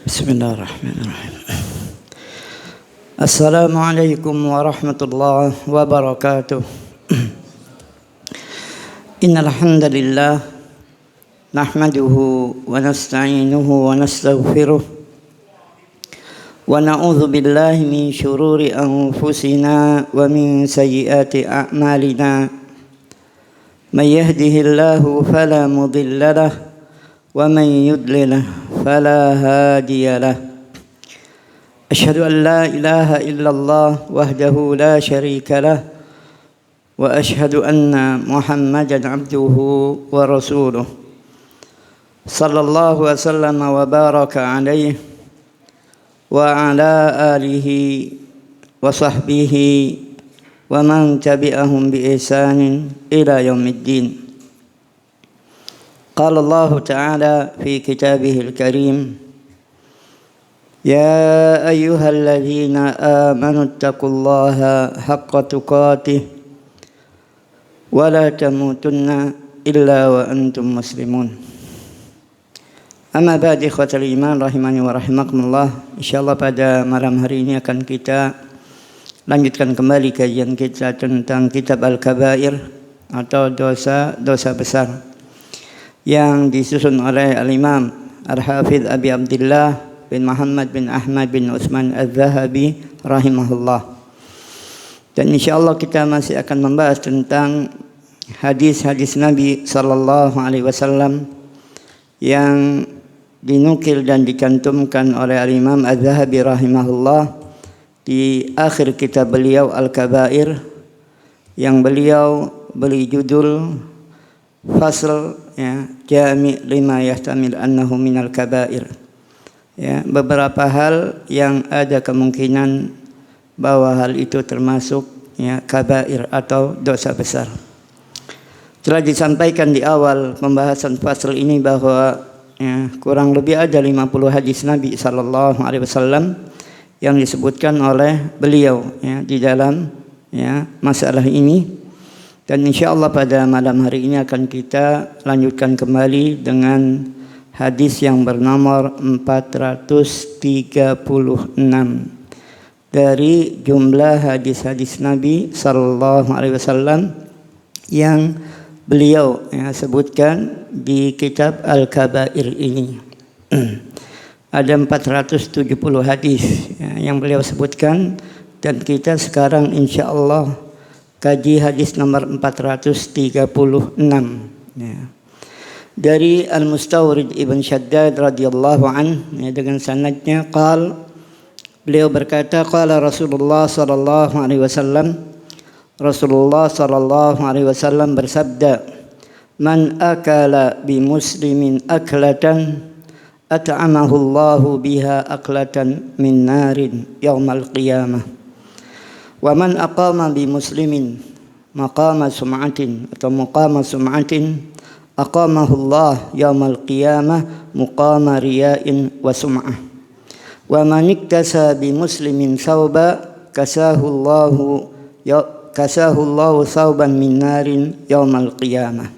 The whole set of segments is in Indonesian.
Bismillahirrahmanirrahim. Assalamualaikum warahmatullahi wabarakatuh. Innal hamdalillah nahmaduhu wa nasta'inuhu wa nastaghfiruh wa na'udzu billahi min syururi anfusina wa min sayyiati a'malina. May yahdihillahu fala mudilla lahu wa man yudlil fala hadiya lahu. Asyhadu an la ilaha illallah wahdahu la syarika lah wa asyhadu anna Muhammadan abduhu wa rasuluh. Sallallahu wasallam wa baraka alaihi wa ala alihi wa sahbihi wa man tabi'ahum bi ihsanin ila yaumiddin. Qala Allah Ta'ala fi kitabihil karim, Ya ayyuhalladzina amanu taqullaha haqqa tuqatih wa la tamutunna illa wa antum muslimun. Amma ba'd, ikhwatal iman rahimani wa rahimakumullah. Insyaallah pada malam hari ini akan kita lanjutkan kembali kajian kita tentang kitab Al-Kabair atau dosa-dosa besar yang disusun oleh Al-Imam Al-Hafidh Abi Abdullah bin Muhammad bin Ahmad bin Utsman Al-Zahabi rahimahullah. Dan insyaallah kita masih akan membahas tentang hadis-hadis Nabi sallallahu alaihi wasallam yang dinukil dan dicantumkan oleh Al-Imam Al-Zahabi rahimahullah di akhir kitab beliau Al-Kabair, yang beliau beri judul Fasl, ya, Jami' lima yahtamil annahu minal kabair. Ya, beberapa hal yang ada kemungkinan bahwa hal itu termasuk, ya, kabair atau dosa besar. Telah disampaikan di awal pembahasan fasl ini bahwa, ya, kurang lebih ada 50 hadis Nabi sallallahu alaihi wasallam yang disebutkan oleh beliau, ya, di dalam, ya, masalah ini. Dan insyaallah pada malam hari ini akan kita lanjutkan kembali dengan hadis yang bernomor 436 dari jumlah hadis-hadis Nabi sallallahu alaihi wasallam yang beliau, ya, sebutkan di kitab Al-Kabair ini. Ada 470 hadis, ya, yang beliau sebutkan, dan kita sekarang insyaallah kaji hadis nomor 436, ya. Dari Al-Mustawrid Ibn Shaddad radhiyallahu an, ya, dengan sanadnya beliau berkata, qala Rasulullah sallallahu alaihi wasallam, Rasulullah sallallahu alaihi wasallam bersabda, man akala bi muslimin aklatan at'amahu Allahu biha aklatan min narin yaumal qiyamah. Wa man aqama bi muslimin maqama sum'atin atau muqama sum'atin aqamahu Allah yaumal qiyamah muqama riya'in wa sum'ah. Wa man iktasa bi muslimin thawba kasahu Allahu thawban min narin yaumal qiyamah.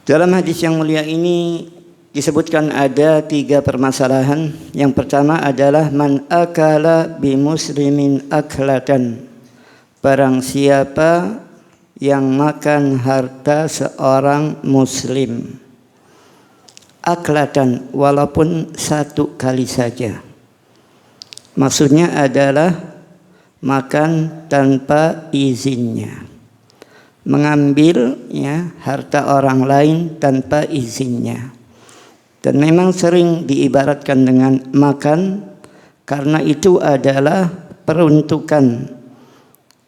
Dalam hadis yang mulia ini disebutkan ada 3 permasalahan. Yang pertama adalah man akala bi muslimin aklatan, barang siapa yang makan harta seorang muslim aklatan, walaupun 1 kali saja. Maksudnya adalah makan tanpa izinnya, mengambil, ya, harta orang lain tanpa izinnya. Dan memang sering diibaratkan dengan makan karena itu adalah peruntukan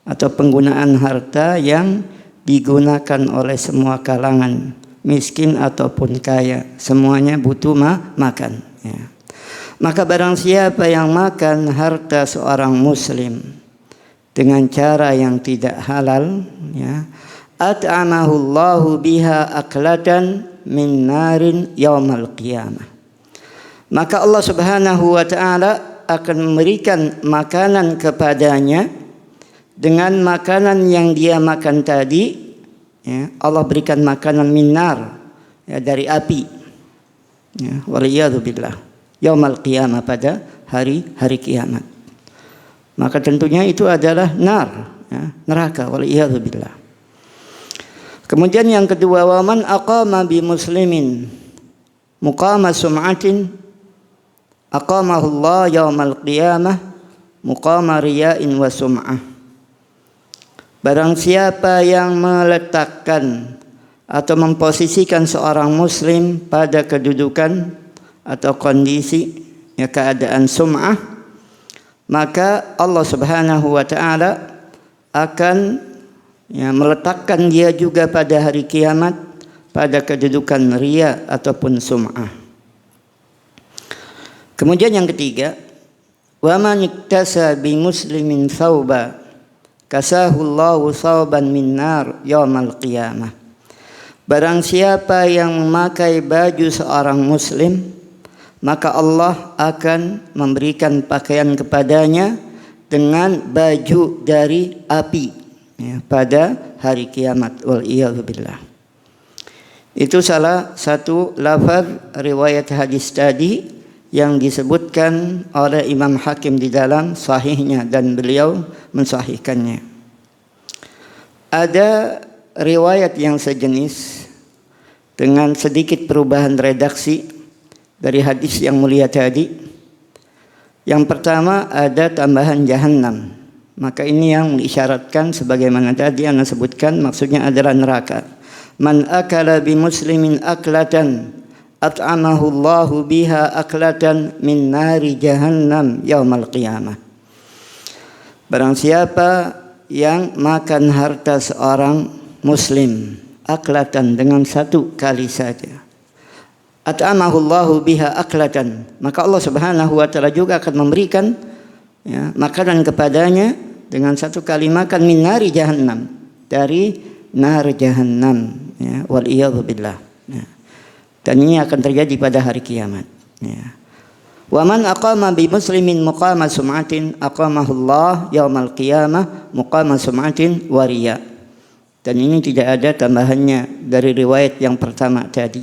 atau penggunaan harta yang digunakan oleh semua kalangan, miskin ataupun kaya, semuanya butuh makan, ya. Maka barang siapa yang makan harta seorang muslim dengan cara yang tidak halal, ya, at'amahu Allahu biha aklatan min narin yaumal qiyamah, maka Allah Subhanahu wa taala akan memberikan makanan kepadanya dengan makanan yang dia makan tadi, ya, Allah berikan makanan min nar, ya, dari api, ya, waliyadzubillah. Yaumal qiyamah, pada hari kiamat. Maka tentunya itu adalah nar, ya, neraka, waliyadzubillah. Kemudian yang kedua, wa man aqama bi muslimin muqama sum'atin aqamahu Allah yaumal qiyamah muqama riya'in wa sum'ah. Barang siapa yang meletakkan atau memposisikan seorang muslim pada kedudukan atau kondisi, ya, keadaan sum'ah, maka Allah Subhanahu wa taala akan, ya, meletakkan dia juga pada hari kiamat pada kedudukan riya ataupun sum'ah. Kemudian yang ketiga, wa man iktasa bi muslimin thawba kasahullahu thawban min nar yaumal qiyamah. Barang siapa yang memakai baju seorang muslim, maka Allah akan memberikan pakaian kepadanya dengan baju dari api, ya, pada hari kiamat, waliyadzubillah. Itu salah satu lafaz riwayat hadis tadi yang disebutkan oleh Imam Hakim di dalam sahihnya dan beliau mensahihkannya. Ada riwayat yang sejenis dengan sedikit perubahan redaksi dari hadis yang mulia tadi. Yang pertama ada tambahan jahannam. Maka ini yang mengisyaratkan sebagaimana tadi Anda sebutkan, maksudnya adalah neraka. Man akala bi muslimin aklatan at'amahu Allahu biha aklatan min nari jahannam yaumal qiyamah. Barang siapa yang makan harta seorang muslim aklatan, dengan satu kali saja, at'amahu Allahu biha aklatan, maka Allah Subhanahu wa taala juga akan memberikan, ya, makanan kepadanya dengan satu kali makan min nari jahannam, dari nar jahannam, ya, waliyadzubillah, ya. Dan ini akan terjadi pada hari kiamat, ya. Wa man aqama bi muslimin muqama sum'atin aqamahu Allah yaumal qiyamah muqama sum'atin wa riya. Dan ini tidak ada tambahannya dari riwayat yang pertama tadi.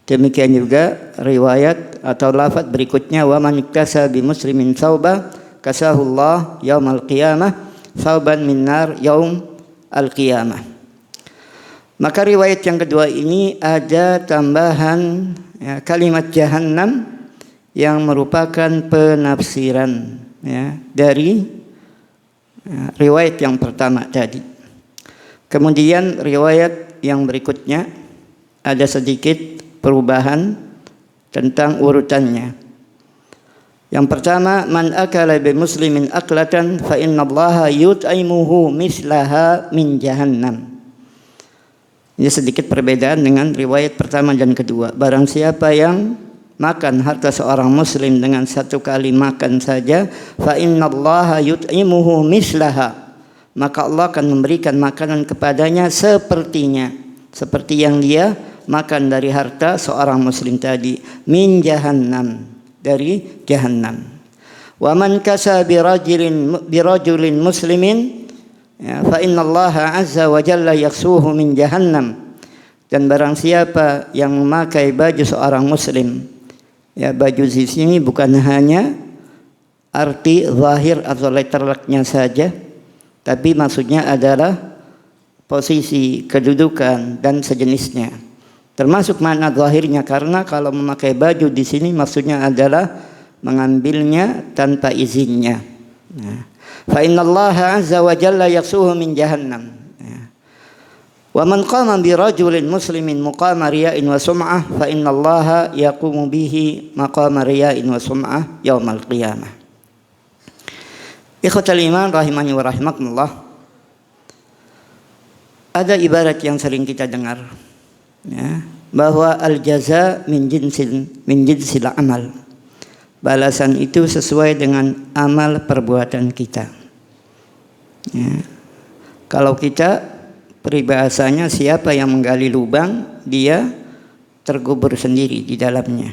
Demikian juga riwayat atau lafaz berikutnya, wa man iktasa bi muslimin thawba kasahullah yaumal qiyamah thawban min nar yaum al-qiyamah. Maka riwayat yang kedua ini ada tambahan, ya, kalimat jahannam yang merupakan penafsiran, ya, dari, ya, riwayat yang pertama tadi. Kemudian riwayat yang berikutnya ada sedikit perubahan tentang urutannya. Yang pertama, man akala bi muslimin aklatan fa innallaha yut'imuhu mislaha min jahannam. Ini sedikit perbedaan dengan riwayat pertama dan kedua. Barang siapa yang makan harta seorang muslim dengan satu kali makan saja, fa innallaha yut'imuhu mislaha, maka Allah akan memberikan makanan kepadanya sepertinya, seperti yang dia makan dari harta seorang muslim tadi, min jahannam, dari jahannam. Wa man kasa bi rajulin muslimin, ya, fa innallaha azza wa jalla yaksuhu min jahannam. Dan barang siapa yang memakai baju seorang muslim, ya, baju di sini bukan hanya arti zahir atau letternya saja, tapi maksudnya adalah posisi, kedudukan dan sejenisnya. Termasuk makna zahirnya, karena kalau memakai baju di sini maksudnya adalah mengambilnya tanpa izinnya. Fa innallaha azza wa jalla yaksuhu min jahannam. Wa man qama bi rajulin muslimin muqama riya'in wa sum'ah fa innallaha yaqumu bihi maqama riya'in wa sum'ah yaumal qiyamah. Ikhwatal iman rahimani wa rahimakumullah. Ada ibarat yang sering kita dengar, ya, bahwa al-jaza min jinsil amal. Balasan itu sesuai dengan amal perbuatan kita. Ya. Kalau kita peribahasanya, siapa yang menggali lubang, dia terkubur sendiri di dalamnya.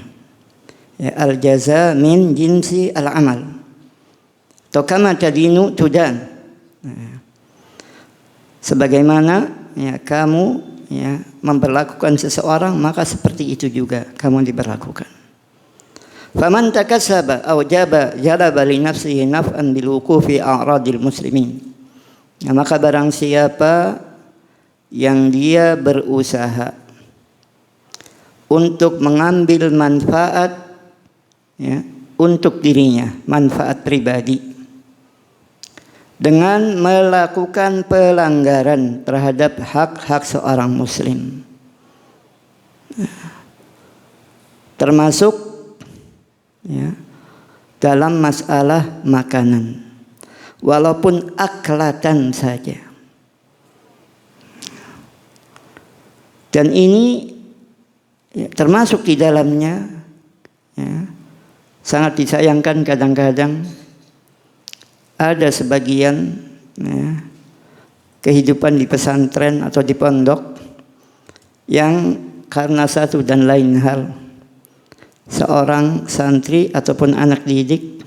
Ya, al-jaza min jinsi al-amal. Tokama tadinu tudan. Ya. Sebagaimana, ya, kamu, ya, memperlakukan seseorang, maka seperti itu juga kamu diberlakukan. Faman takasaba aw jalaba li nafsihi naf'an bil wuqufi a'radil muslimin. Nah, maka barang siapa yang dia berusaha untuk mengambil manfaat, ya, untuk dirinya, manfaat pribadi, dengan melakukan pelanggaran terhadap hak-hak seorang muslim, termasuk, ya, dalam masalah makanan, walaupun aklatan saja. Dan ini, ya, termasuk di dalamnya, ya, sangat disayangkan kadang-kadang ada sebagian, ya, kehidupan di pesantren atau di pondok yang karena satu dan lain hal seorang santri ataupun anak didik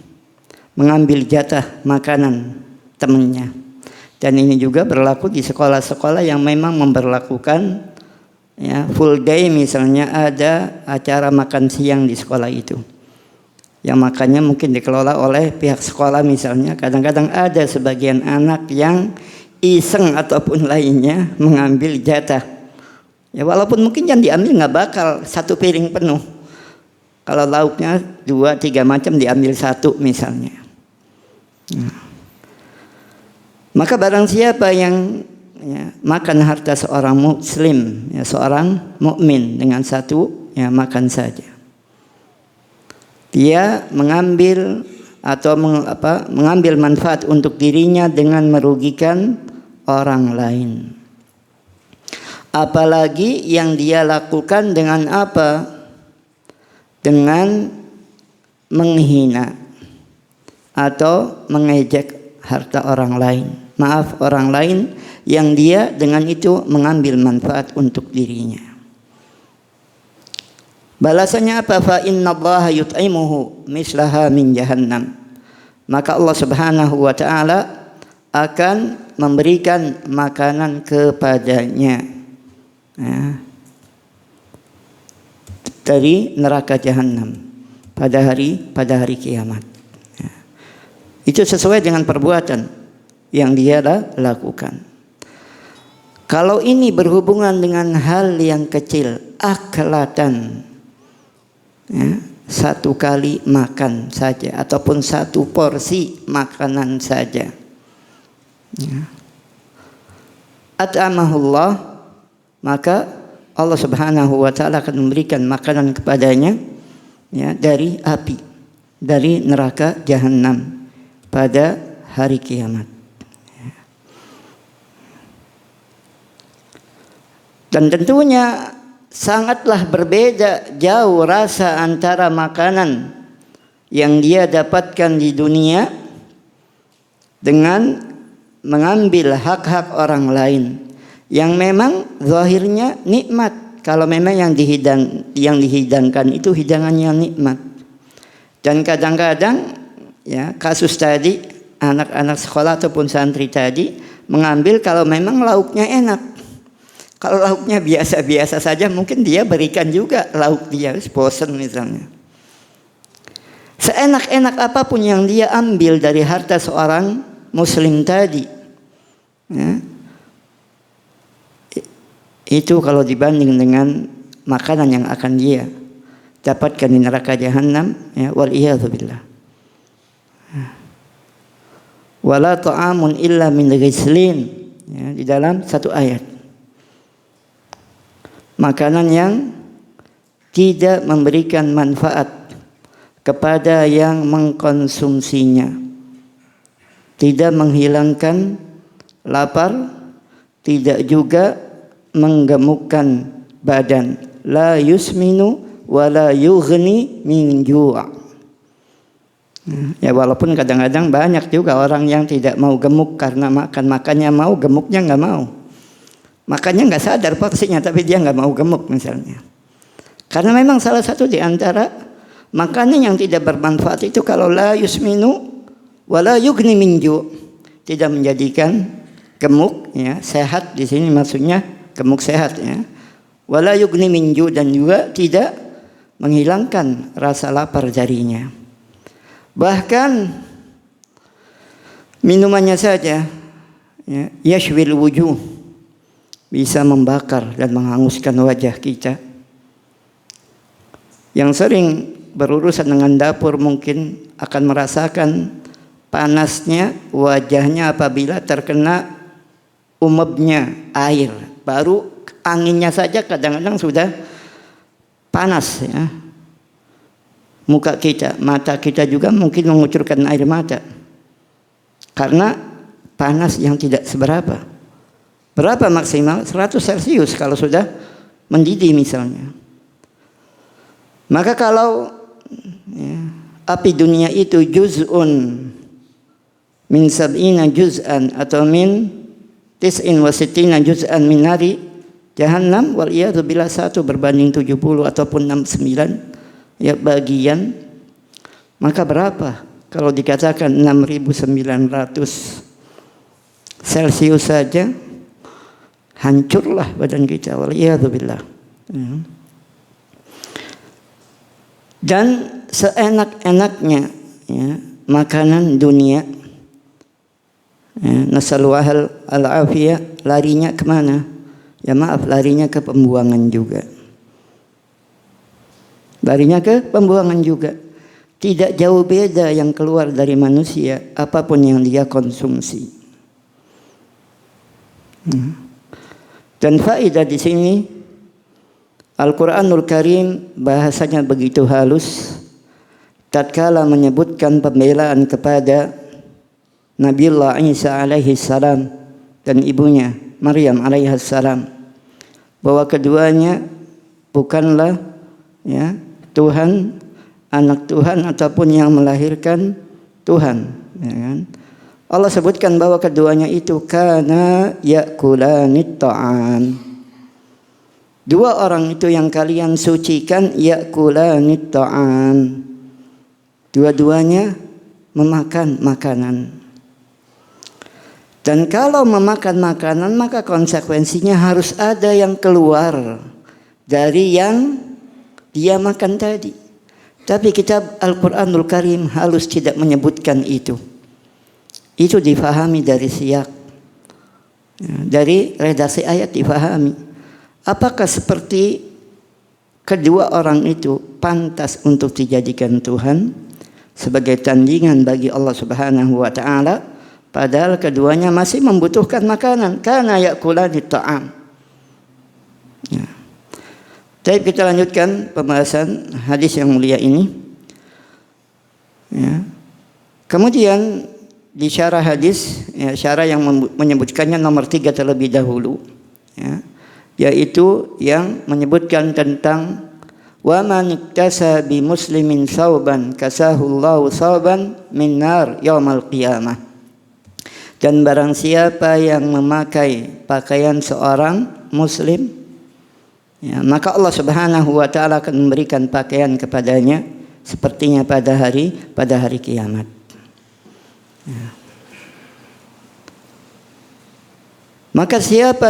mengambil jatah makanan temannya. Dan ini juga berlaku di sekolah-sekolah yang memang memberlakukan, ya, full day, misalnya ada acara makan siang di sekolah itu, yang makannya mungkin dikelola oleh pihak sekolah misalnya. Kadang-kadang ada sebagian anak yang iseng ataupun lainnya mengambil jatah, ya, walaupun mungkin yang diambil nggak bakal satu piring penuh. Kalau lauknya 2-3 macam diambil satu misalnya. Maka barang siapa yang, ya, makan harta seorang muslim, ya, seorang mukmin dengan satu, ya, makan saja, dia mengambil atau mengambil manfaat untuk dirinya dengan merugikan orang lain. Apalagi yang dia lakukan dengan apa? Dengan menghina atau mengejek harta orang lain. Maaf, orang lain yang dia dengan itu mengambil manfaat untuk dirinya. Balasannya apa? Fa innallaha yut'imuhu mislaha min jahannam. Maka Allah Subhanahu wa taala akan memberikan makanan kepadanya, ya, dari neraka jahanam pada hari kiamat. Ya. Itu sesuai dengan perbuatan yang dia lakukan. Kalau ini berhubungan dengan hal yang kecil, aklatan, ya, satu kali makan saja ataupun satu porsi makanan saja, ya, at'amahullah, maka Allah Subhanahu wa taala akan memberikan makanan kepadanya, ya, dari api, dari neraka jahanam pada hari kiamat. Dan tentunya sangatlah berbeda jauh rasa antara makanan yang dia dapatkan di dunia dengan mengambil hak-hak orang lain yang memang zahirnya nikmat. Kalau memang yang dihidangkan itu hidangan yang nikmat. Dan kadang-kadang, ya, kasus tadi anak-anak sekolah ataupun santri tadi mengambil kalau memang lauknya enak. Kalau lauknya biasa-biasa saja mungkin dia berikan juga lauk dia, bosan misalnya. Seenak-enak apapun yang dia ambil dari harta seorang muslim tadi, ya, itu kalau dibanding dengan makanan yang akan dia dapatkan di neraka jahanam, ya, wal iyadzu billah. Wala ta'amun illa min ghislin, ya, di dalam satu ayat. Makanan yang tidak memberikan manfaat kepada yang mengkonsumsinya, tidak menghilangkan lapar, tidak juga menggemukkan badan, la yusminu wa la yughni min ju'. Ya, walaupun kadang-kadang banyak juga orang yang tidak mau gemuk karena makannya mau, gemuknya nggak mau. Makannya nggak sadar porsinya, tapi dia nggak mau gemuk misalnya. Karena memang salah satu di antara makanan yang tidak bermanfaat itu kalau la yusminu wa la yughni min ju', tidak menjadikan gemuk, ya, sehat di sini maksudnya gemuk sehat, ya. Wala yughni min ju', dan juga tidak menghilangkan rasa lapar darinya. Bahkan minumannya saja, ya, yashwil wujuh, bisa membakar dan menghanguskan wajah kita. Yang sering berurusan dengan dapur mungkin akan merasakan panasnya wajahnya apabila terkena umebnya air. Baru anginnya saja kadang-kadang sudah panas, ya. Muka kita, mata kita juga mungkin mengucurkan air mata karena panas yang tidak seberapa. Berapa maksimal? 100 Celcius kalau sudah mendidih misalnya. Maka kalau, ya, api dunia itu juz'un min sab'ina juz'an atau min tis'in wa sittina juz'an min nari jahannam, wal iyadzu billah 1 berbanding 70 ataupun 69, ya, bagian. Maka berapa kalau dikatakan 6.900 Celcius saja, hancurlah badan kita, wal iyadzu billah. Dan seenak-enaknya, ya, makanan dunia, ya, nasallahu al-afiyah, larinya kemana? Ya maaf, larinya ke pembuangan juga. Larinya ke pembuangan juga. Tidak jauh beda yang keluar dari manusia apapun yang dia konsumsi. Dan faedah di sini, Al-Quranul Karim bahasanya begitu halus. Tatkala menyebutkan pembelaan kepada Nabiullah Isa alaihi salam dan ibunya Maryam alaihi salam, bahwa keduanya bukanlah, ya, Tuhan, anak Tuhan ataupun yang melahirkan Tuhan, ya kan? Allah sebutkan bahwa keduanya itu kana yakulanit ta'am. Dua orang itu yang kalian sucikan, yakulanit ta'am. Dua-duanya memakan makanan. Dan kalau memakan makanan, maka konsekuensinya harus ada yang keluar dari yang dia makan tadi. Tapi kitab Al-Quranul Karim halus tidak menyebutkan itu. Itu difahami dari siyak, dari redaksi ayat difahami. Apakah seperti kedua orang itu pantas untuk dijadikan Tuhan sebagai tandingan bagi Allah Subhanahu wa taala, padahal keduanya masih membutuhkan makanan? Kana yakulani ta'am. Ya. Baik, kita lanjutkan pembahasan hadis yang mulia ini. Ya. Kemudian di syarah hadis, ya, syarah yang menyebutkannya nomor 3 terlebih dahulu, ya, yaitu yang menyebutkan tentang wa man iktasa bi muslimin sauban kasahullahu sauban min nar yaumal qiyamah. Dan barang siapa yang memakai pakaian seorang muslim, ya, maka Allah Subhanahu wa taala akan memberikan pakaian kepadanya sepertinya pada hari kiamat. Ya. Maka siapa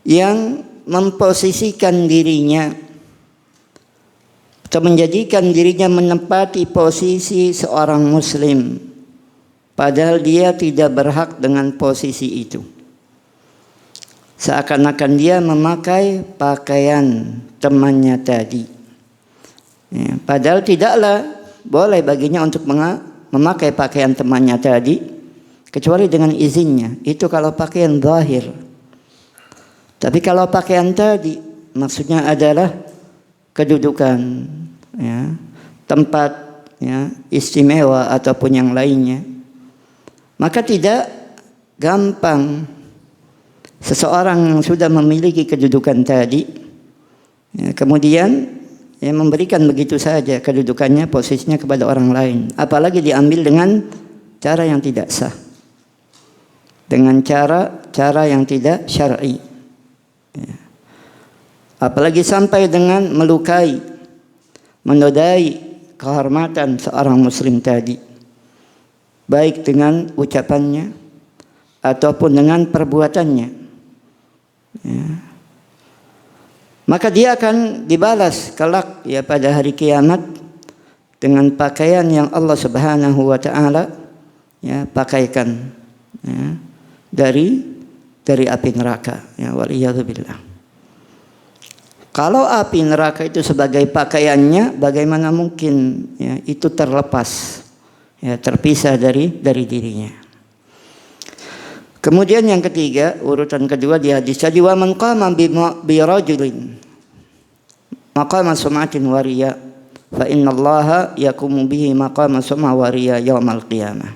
yang memposisikan dirinya atau menjadikan dirinya menempati posisi seorang muslim padahal dia tidak berhak dengan posisi itu, seakan-akan dia memakai pakaian temannya tadi, ya, padahal tidaklah boleh baginya untuk memakai pakaian temannya tadi kecuali dengan izinnya. Itu kalau pakaian zahir. Tapi kalau pakaian tadi maksudnya adalah kedudukan, ya, tempat, ya, istimewa ataupun yang lainnya, maka tidak gampang seseorang yang sudah memiliki kedudukan tadi, ya, kemudian, ya, memberikan begitu saja kedudukannya, posisinya kepada orang lain, apalagi diambil dengan cara yang tidak sah, dengan cara yang tidak syar'i. Ya. Apalagi sampai dengan melukai, menodai kehormatan seorang muslim tadi, baik dengan ucapannya ataupun dengan perbuatannya, ya. maka dia akan dibalas kelak ya pada hari kiamat dengan pakaian yang Allah Subhanahu wa taala ya pakaikan ya, dari api neraka ya, waliyadzubillah. Kalau api neraka itu sebagai pakaiannya, bagaimana mungkin ya, itu terlepas ya, terpisah dari dirinya. Kemudian yang ketiga, urutan kedua di hadis tadi, wa man qama bi rajulin maqama sum'atin wa riya fa innallaha yaqumu bihi maqama sum'a wa riya yaumal qiyamah.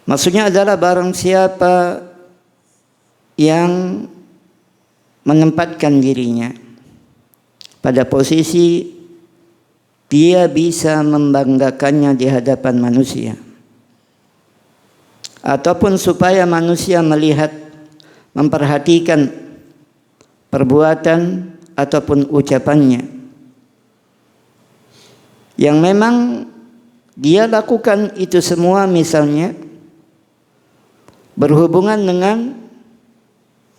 Maksudnya adalah barang siapa yang menempatkan dirinya pada posisi dia bisa membanggakannya di hadapan manusia, ataupun supaya manusia melihat, memperhatikan perbuatan ataupun ucapannya yang memang dia lakukan itu semua, misalnya berhubungan dengan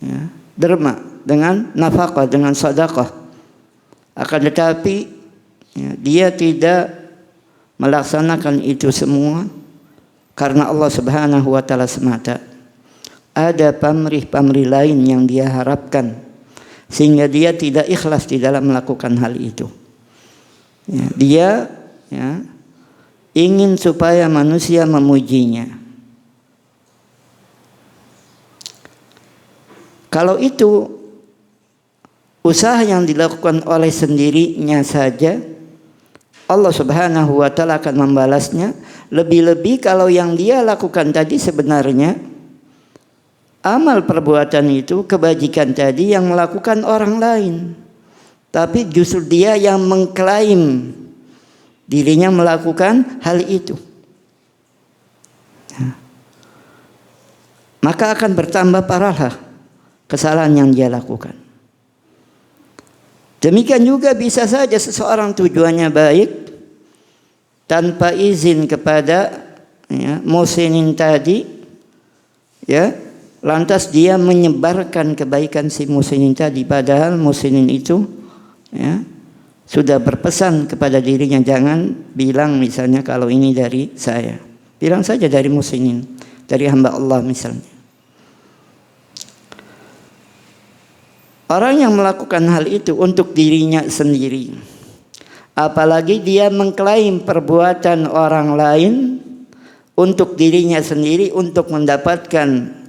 ya, derma, dengan nafkah, dengan sedekah, akan tetapi ya, dia tidak melaksanakan itu semua karena Allah Subhanahu wa taala semata. Ada pamrih-pamrih lain yang dia harapkan sehingga dia tidak ikhlas di dalam melakukan hal itu. Ya, dia ya, ingin supaya manusia memujinya. Kalau itu usaha yang dilakukan oleh sendirinya saja, Allah Subhanahu wa taala akan membalasnya. Lebih-lebih kalau yang dia lakukan tadi sebenarnya amal perbuatan itu, kebajikan tadi yang melakukan orang lain, tapi justru dia yang mengklaim dirinya melakukan hal itu. Maka akan bertambah parahlah kesalahan yang dia lakukan. Demikian juga bisa saja seseorang tujuannya baik, tanpa izin kepada ya, muhsinin tadi, ya, lantas dia menyebarkan kebaikan si muhsinin tadi, padahal muhsinin itu ya, sudah berpesan kepada dirinya, jangan bilang misalnya kalau ini dari saya, bilang saja dari muhsinin, dari hamba Allah misalnya. Orang yang melakukan hal itu untuk dirinya sendiri, apalagi dia mengklaim perbuatan orang lain untuk dirinya sendiri, untuk mendapatkan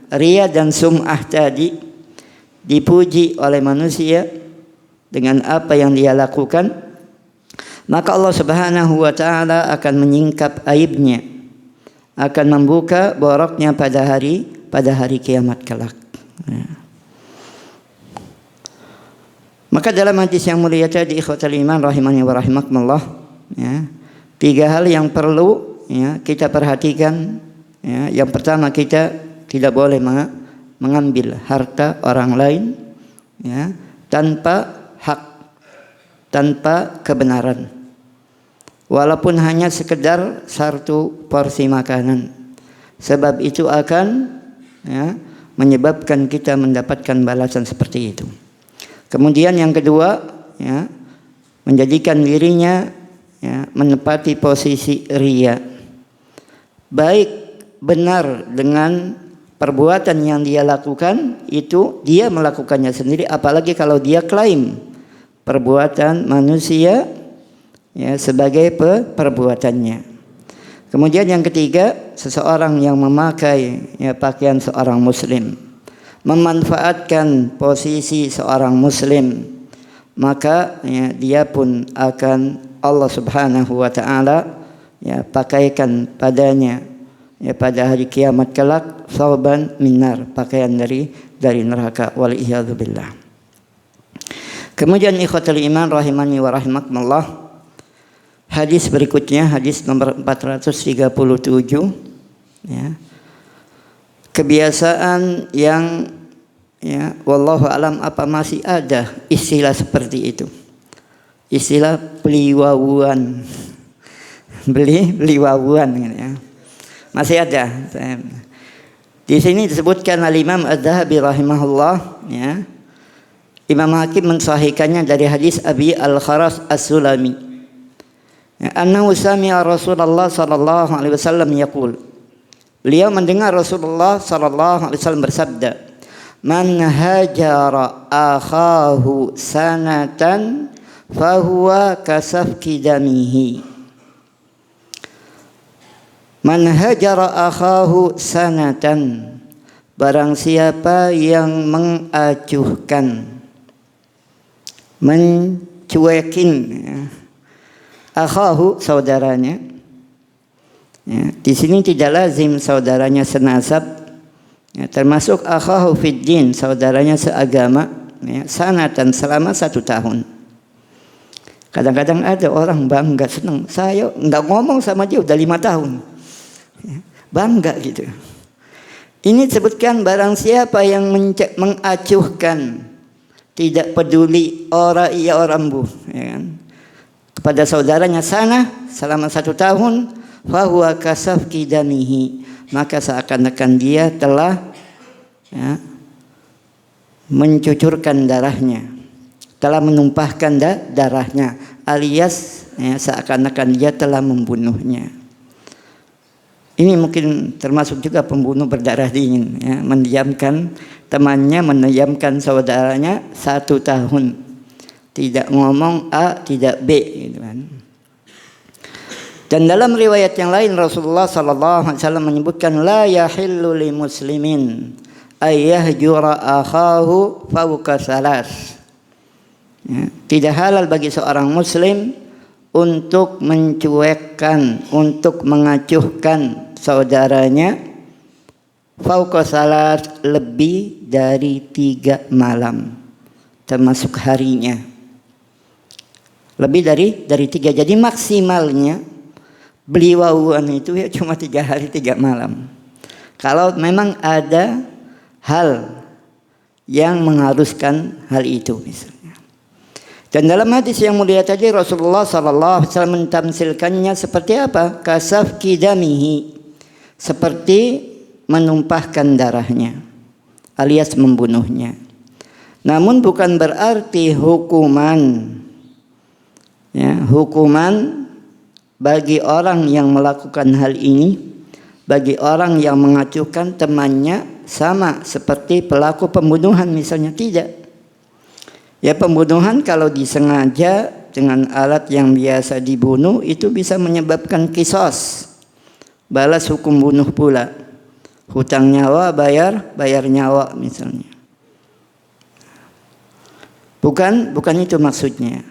riya dan sum'ah tadi, dipuji oleh manusia dengan apa yang dia lakukan, maka Allah Subhanahu wa taala akan menyingkap aibnya, akan membuka boroknya pada hari kiamat kelak. Ya. Maka dalam hadis yang mulia tadi, ikhwatal iman rahimani wa rahimakumullah, ya, 3 hal yang perlu ya, kita perhatikan. Ya, yang pertama, kita tidak boleh mengambil harta orang lain ya, tanpa hak, tanpa kebenaran, walaupun hanya sekedar 1 porsi makanan, sebab itu akan ya, menyebabkan kita mendapatkan balasan seperti itu. Kemudian yang kedua, ya, menjadikan dirinya ya, menepati posisi riya, baik benar dengan perbuatan yang dia lakukan itu dia melakukannya sendiri, apalagi kalau dia klaim perbuatan manusia ya, sebagai perbuatannya. Kemudian yang ketiga, seseorang yang memakai ya, pakaian seorang muslim, memanfaatkan posisi seorang muslim, maka ya, dia pun akan Allah Subhanahu wa taala ya, pakaikan padanya ya, pada hari kiamat kelak sauban minar, pakaian dari neraka, waliyadzubillah. Kemudian ikhwatul iman rahimani wa rahimakumullah, hadis berikutnya, hadis nomor 437 ya. Kebiasaan yang ya, wallahu alam, apa masih ada istilah seperti itu, istilah beliwawuan, beliwawuan ya. Masih ada. Di sini disebutkan Al-Imam Adz-Dzahabi rahimahullah ya, Imam Hakim mensahihkannya dari hadis Abi Al-Kharas As-Sulami. Annahu sami'a Rasulullah sallallahu alaihi wasallam yaqul. Beliau mendengar Rasulullah sallallahu alaihi wasallam bersabda, "Man hajara akhahu sanatan fahuwa kasafki damihi." Man hajara akhahu sanatan, barang siapa yang mengacuhkan, mencuekin akhahu, saudaranya. Ya, di sini tidak lazim saudaranya senasab, ya, termasuk akhahu fiddin, saudaranya seagama, ya, sanatan selama 1 tahun. Kadang-kadang ada orang bangga, senang, saya nggak ngomong sama dia udah 5 tahun, ya, bangga gitu. Ini disebutkan barang siapa yang mengacuhkan, tidak peduli orang iya orang bu, ya kan, kepada saudaranya sana selama 1 tahun, fahuwa kasafki damihi, maka seakan-akan dia telah, ya, mencucurkan darahnya, telah menumpahkan darahnya, alias, ya, seakan-akan dia telah membunuhnya. Ini mungkin termasuk juga pembunuh berdarah dingin, ya, mendiamkan temannya, mendiamkan saudaranya 1 tahun, tidak ngomong A, tidak B, gitu kan. Dan dalam riwayat yang lain Rasulullah sallallahu alaihi wasallam menyebutkan, la yahillu li muslimin ayyahjura akhahu fawqa salas. Ya, tidak halal bagi seorang muslim untuk mencuekkan, untuk mengacuhkan saudaranya fawqa salas, lebih dari 3 malam, termasuk harinya. Lebih dari 3. Jadi maksimalnya beliwauan itu ya cuma 3 hari 3 malam. Kalau memang ada hal yang mengharuskan hal itu misalnya. Dan dalam hadis yang mulia tadi Rasulullah sallallahu alaihi wasallam mentamsilkannya seperti apa? Kasafki damihi, seperti menumpahkan darahnya, alias membunuhnya. Namun bukan berarti hukuman, ya, hukuman bagi orang yang melakukan hal ini, bagi orang yang mengacuhkan temannya, sama seperti pelaku pembunuhan misalnya, tidak. Ya, pembunuhan kalau disengaja dengan alat yang biasa dibunuh itu bisa menyebabkan kisos, balas hukum bunuh pula. Hutang nyawa bayar nyawa misalnya. Bukan itu maksudnya.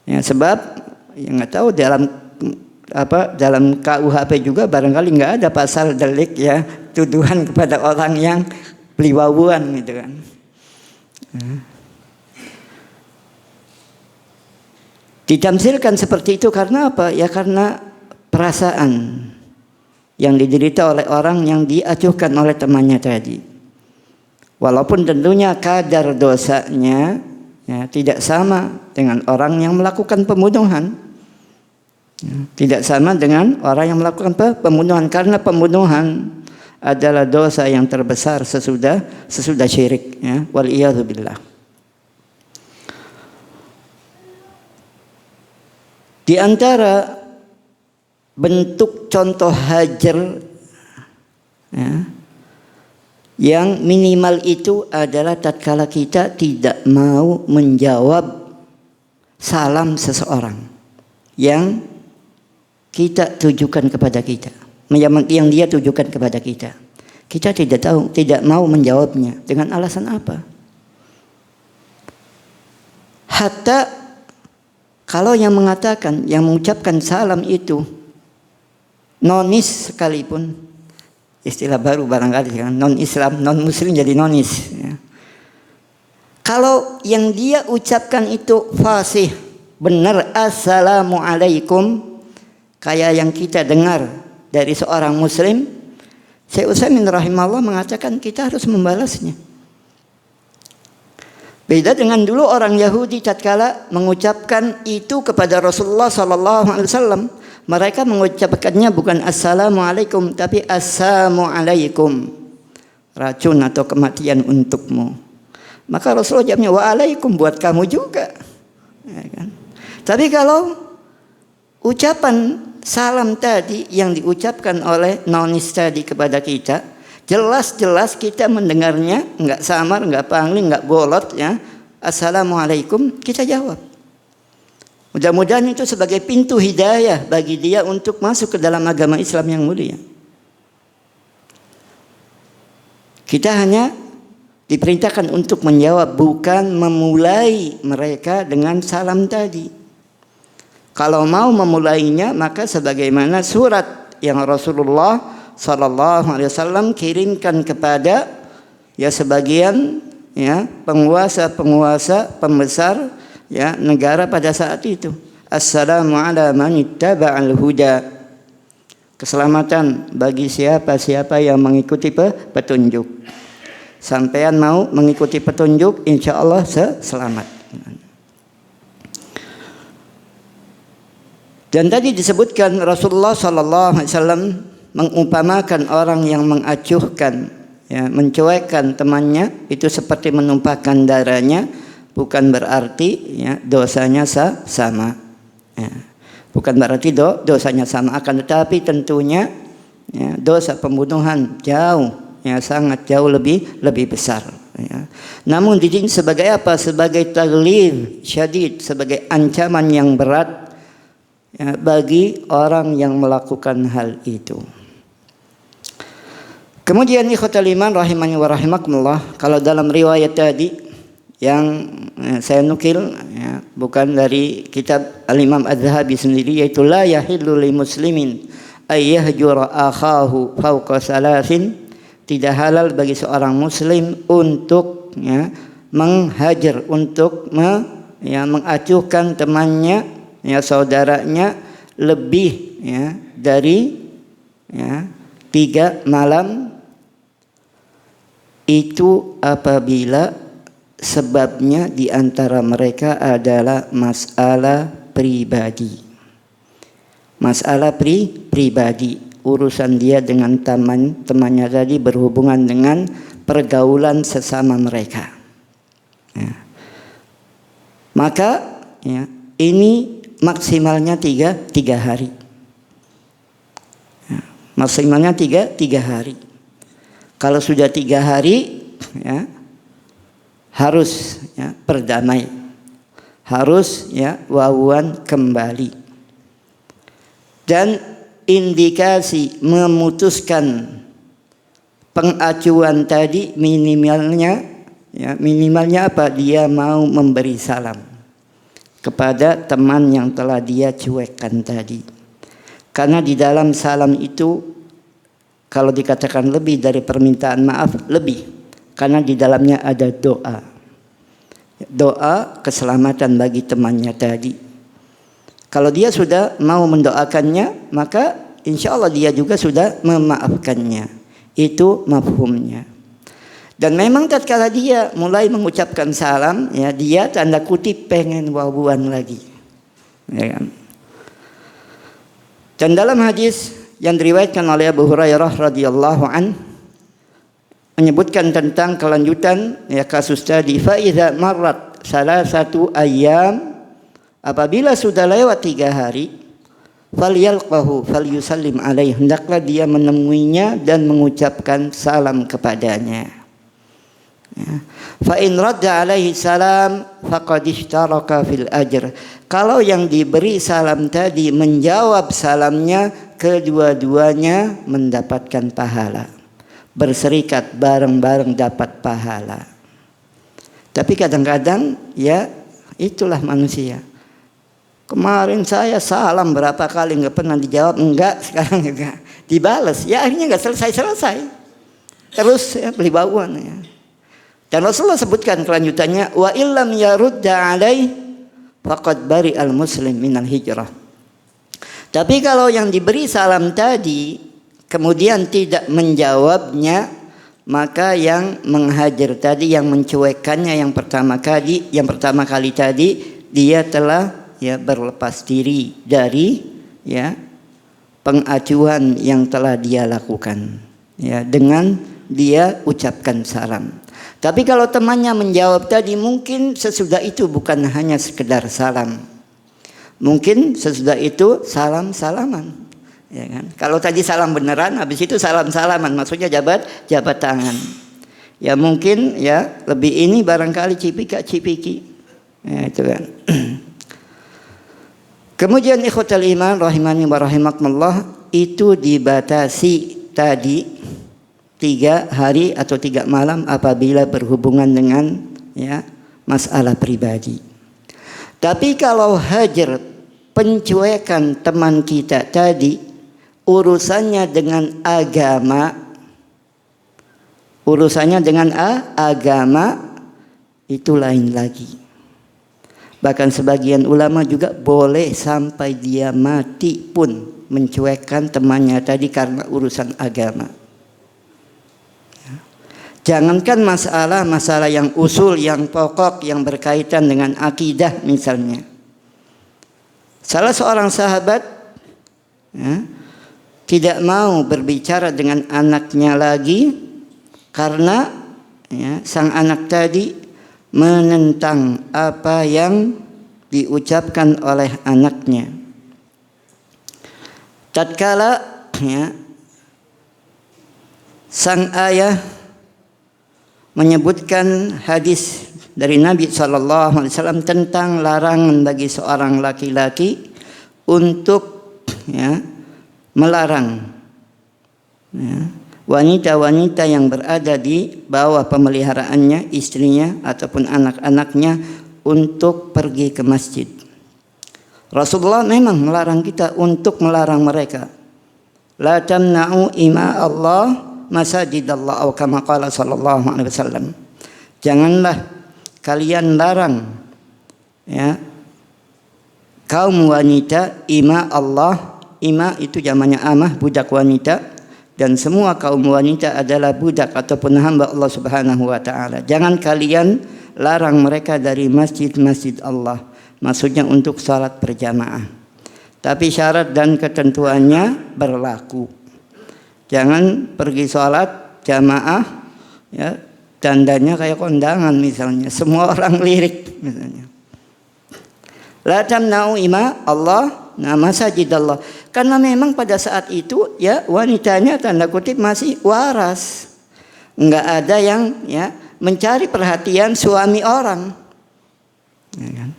Ya, sebab ya nggak tahu dalam KUHP juga barangkali nggak ada pasal delik, ya, tuduhan kepada orang yang beliwauan gitu kan. Ditamsilkan seperti itu karena apa? Ya karena perasaan yang diderita oleh orang yang diacuhkan oleh temannya tadi. Walaupun tentunya kadar dosanya, ya, tidak sama dengan orang yang melakukan pembunuhan. Ya, tidak sama dengan orang yang melakukan pembunuhan, karena pembunuhan adalah dosa yang terbesar sesudah syirik, ya. Waliyadzubillah. Di antara bentuk contoh hajar, ya, yang minimal itu adalah tatkala kita tidak mau menjawab salam seseorang yang kita tujukan kepada kita, yang dia tujukan kepada kita. Kita tidak mau menjawabnya dengan alasan apa? Hatta kalau yang mengatakan, yang mengucapkan salam itu nonis sekalipun, istilah baru barangkali, kan? Non-Islam, non-Muslim jadi nonis, ya. Kalau yang dia ucapkan itu fasih, benar, assalamualaikum, kayak yang kita dengar dari seorang Muslim, Syekh Utsaimin rahimahullah mengatakan kita harus membalasnya. Beda dengan dulu orang Yahudi tatkala mengucapkan itu kepada Rasulullah sallallahu alaihi wasallam, mereka mengucapkannya bukan assalamualaikum tapi assalamualaikum, racun atau kematian untukmu. Maka Rasulullah jawabnya waalaikum, buat kamu juga. Ya kan? Tapi kalau ucapan salam tadi yang diucapkan oleh nonis tadi kepada kita, jelas-jelas kita mendengarnya, nggak samar, nggak pangling, nggak bolot, ya. Assalamualaikum, kita jawab. Mudah-mudahan itu sebagai pintu hidayah bagi dia untuk masuk ke dalam agama Islam yang mulia. Kita hanya diperintahkan untuk menjawab, bukan memulai mereka dengan salam tadi. Kalau mau memulainya, maka sebagaimana surat yang Rasulullah SAW kirimkan kepada sebagian penguasa pembesar negara pada saat itu. Assalamu ala man ittaba'al huda. Keselamatan bagi siapa yang mengikuti petunjuk. Sampean mau mengikuti petunjuk, insya Allah selamat. Dan tadi disebutkan Rasulullah SAW mengumpamakan orang yang mengacuhkan, mencuekkan temannya itu seperti menumpahkan darahnya. Bukan berarti dosanya sama. Bukan berarti dosanya sama, akan tetapi tentunya dosa pembunuhan sangat jauh lebih besar. Namun dijin sebagai apa? Sebagai taglid syadid, sebagai ancaman yang berat bagi orang yang melakukan hal itu. Kemudian ikhwatal iman rahimani wa rahimakumullah, kalau dalam riwayat tadi yang saya nukil bukan dari kitab Al-Imam Az-Zahabi sendiri, yaitu la yahillu li muslimin ay yahjura akhahu fawqa salasin, tidak halal bagi seorang muslim untuk menghajar, untuk mengacuhkan temannya, saudaranya lebih dari 3 malam, itu apabila sebabnya di antara mereka adalah masalah pribadi. Masalah pribadi, urusan dia dengan temannya tadi berhubungan dengan pergaulan sesama mereka. Maka ini maksimalnya 3 hari. Maksimalnya 3 hari. Kalau sudah 3 hari, harus berdamai, harus wawan kembali. Dan indikasi memutuskan pengacuan tadi minimalnya apa? Dia mau memberi salam kepada teman yang telah dia cuekkan tadi. Karena di dalam salam itu, kalau dikatakan lebih dari permintaan maaf, lebih. Karena di dalamnya ada doa keselamatan bagi temannya tadi. Kalau dia sudah mau mendoakannya, maka insya Allah dia juga sudah memaafkannya. Itu mafhumnya. Dan memang tatkala dia mulai mengucapkan salam, dia tanda kutip pengen wabuan lagi. Dan dalam hadis yang diriwayatkan oleh Abu Hurairah radhiyallahu anhu menyebutkan tentang kelanjutan kasus tadi, fa idza marrat salasatu ayyam, apabila sudah lewat 3 hari, falyalqahu falyusallim alaihi, hendaklah dia menemuinya dan mengucapkan salam kepadanya. Fa in radda alaihi salam faqad ishtaraka fil ajr. Kalau yang diberi salam tadi menjawab salamnya, kedua-duanya mendapatkan pahala. Berserikat bareng-bareng dapat pahala. Tapi kadang-kadang itulah manusia. Kemarin saya salam berapa kali nggak pernah dijawab, enggak, sekarang juga dibalas. Akhirnya nggak selesai. Terus beli bauan. Dan Rasulullah sebutkan kelanjutannya, wa illam yarudda alaih faqad bari al muslim minal hijrah. Tapi kalau yang diberi salam tadi kemudian tidak menjawabnya, maka yang menghajar tadi, yang mencuekannya yang pertama kali tadi, dia telah berlepas diri dari pengacuan yang telah dia lakukan dengan dia ucapkan salam. Tapi kalau temannya menjawab tadi, mungkin sesudah itu bukan hanya sekedar salam. Mungkin sesudah itu salam-salaman. Ya kan? Kalau tadi salam beneran, habis itu salam-salaman, maksudnya jabat tangan. Ya mungkin ya lebih ini barangkali cipika-cipiki. Ya, itu kan. Kemudian ikhwatal iman rahimani wa rahimakumullah, itu dibatasi tadi 3 hari atau 3 malam apabila berhubungan dengan ya masalah pribadi. Tapi kalau hajar, pencuekan teman kita tadi, urusannya dengan agama, itu lain lagi. Bahkan sebagian ulama juga boleh sampai dia mati pun mencuekkan temannya tadi karena urusan agama. Jangankan masalah yang usul, yang pokok, yang berkaitan dengan akidah misalnya. Salah seorang sahabat ya, tidak mau berbicara dengan anaknya lagi karena ya, sang anak tadi menentang apa yang diucapkan oleh anaknya. Tatkala ya, sang ayah menyebutkan hadis dari Nabi SAW tentang larangan bagi seorang laki-laki untuk ya, melarang ya, wanita-wanita yang berada di bawah pemeliharaannya, istrinya ataupun anak-anaknya, untuk pergi ke masjid. Rasulullah memang melarang kita untuk melarang mereka. La tamna'u ima Allah masajidallah, atau kama qala sallallahu alaihi wasallam. Janganlah kalian larang ya kaum wanita ima Allah. Ima itu jamannya amah, budak wanita. Dan semua kaum wanita adalah budak ataupun hamba Allah Subhanahu wa taala. Jangan kalian larang mereka dari masjid-masjid Allah. Maksudnya untuk salat berjamaah. Tapi syarat dan ketentuannya berlaku. Jangan pergi salat jamaah ya, dandanya kayak kondangan misalnya. Semua orang lirik misalnya. La tamna'u ima Allah masajidallah. Karena memang pada saat itu ya wanitanya tanda kutip masih waras. Enggak ada yang ya mencari perhatian suami orang. Ya kan?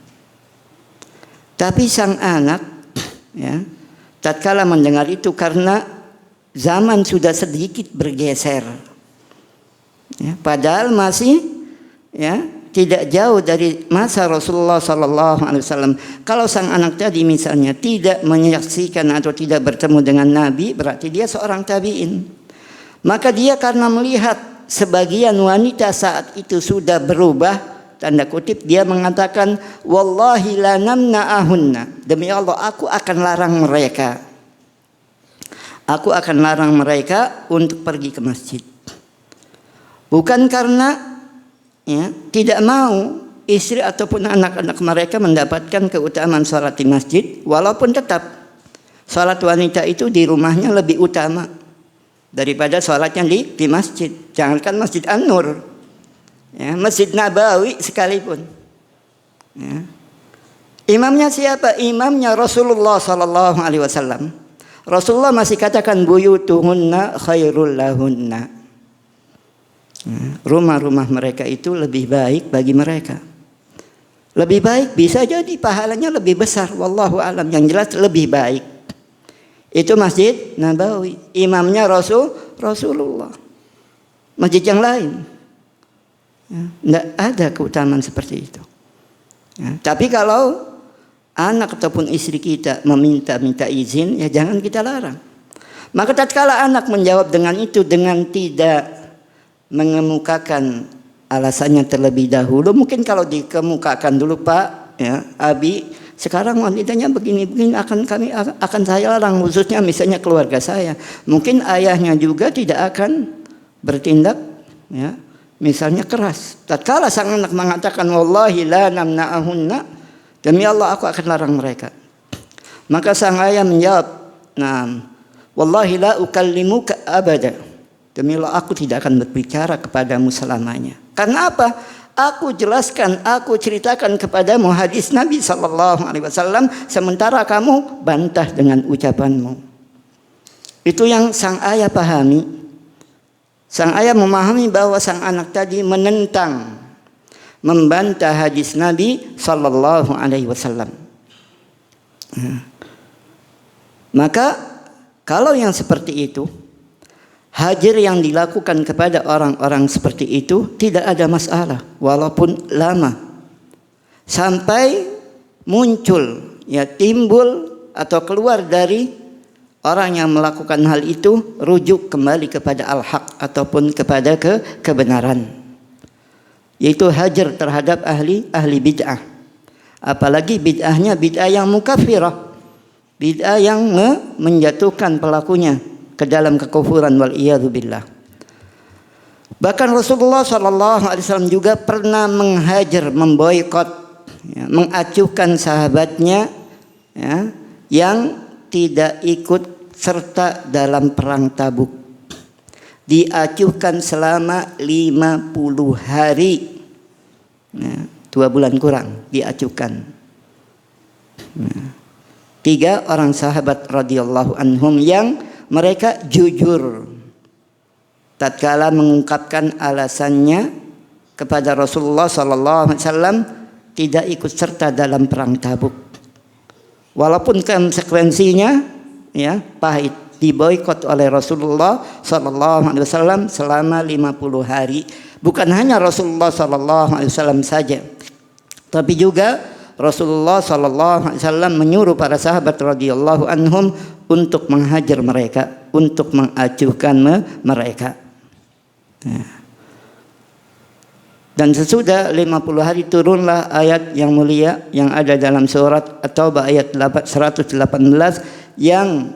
Tapi sang anak ya tatkala mendengar itu, karena zaman sudah sedikit bergeser. Ya, padahal masih ya tidak jauh dari masa Rasulullah SAW. Kalau sang anak tadi misalnya tidak menyaksikan atau tidak bertemu dengan Nabi, berarti dia seorang tabi'in. Maka dia karena melihat sebagian wanita saat itu sudah berubah, tanda kutip, dia mengatakan, wallahi la namna'ahunna, demi Allah aku akan larang mereka. Aku akan larang mereka untuk pergi ke masjid. Bukan karena ya, tidak mau istri ataupun anak-anak mereka mendapatkan keutamaan sholat di masjid, walaupun tetap sholat wanita itu di rumahnya lebih utama daripada sholatnya di masjid. Jangankan Masjid An-Nur ya, Masjid Nabawi sekalipun ya. Imamnya siapa? Imamnya Rasulullah SAW. Rasulullah masih katakan buyutuhunna khairul lahunna. Rumah-rumah mereka itu lebih baik bagi mereka. Lebih baik, bisa jadi pahalanya lebih besar, wallahu alam. Yang jelas lebih baik. Itu Masjid Nabawi. Imamnya Rasulullah. Masjid yang lain tidak ada keutamaan seperti itu ya. Tapi kalau anak ataupun istri kita minta izin, ya jangan kita larang. Maka tatkala anak menjawab dengan itu, dengan tidak mengemukakan alasannya terlebih dahulu, mungkin kalau dikemukakan dulu, Pak ya, Abi, sekarang wanitanya begini-begini, akan saya larang, khususnya misalnya keluarga saya. Mungkin ayahnya juga tidak akan bertindak ya, misalnya keras. Tatkala sang anak mengatakan wallahi la namna'ahunna, demi Allah aku akan larang mereka. Maka sang ayah menjawab, nah, wallahi la ukallimuka abada, demi Allah aku tidak akan berbicara kepadamu selamanya. Karena apa? Aku jelaskan, aku ceritakan kepadamu hadis Nabi SAW, sementara kamu bantah dengan ucapanmu. Itu yang sang ayah pahami. Sang ayah memahami bahwa sang anak tadi menentang, membantah hadis Nabi SAW. Maka kalau yang seperti itu, hajar yang dilakukan kepada orang-orang seperti itu tidak ada masalah, walaupun lama, sampai muncul, timbul atau keluar dari orang yang melakukan hal itu rujuk kembali kepada al-haq ataupun kepada kebenaran, yaitu hajar terhadap ahli bid'ah. Apalagi bid'ahnya bid'ah yang mukaffirah, bid'ah yang menjatuhkan pelakunya ke dalam kekufuran, wal iyadzu billah. Bahkan Rasulullah SAW juga pernah menghajar, memboikot, mengacuhkan sahabatnya yang tidak ikut serta dalam perang Tabuk. Diacuhkan selama 50 hari. 2 bulan kurang diacuhkan. 3 orang sahabat radhiyallahu anhum yang mereka jujur tatkala mengungkapkan alasannya kepada Rasulullah SAW tidak ikut serta dalam perang Tabuk. Walaupun konsekuensinya pahit, diboikot oleh Rasulullah SAW selama 50 hari. Bukan hanya Rasulullah SAW saja, tapi juga Rasulullah SAW menyuruh para sahabat radhiyallahu anhum untuk menghajar mereka, untuk mengacuhkan mereka. Dan sesudah 50 hari turunlah ayat yang mulia yang ada dalam surat At-Taubah ayat 118 yang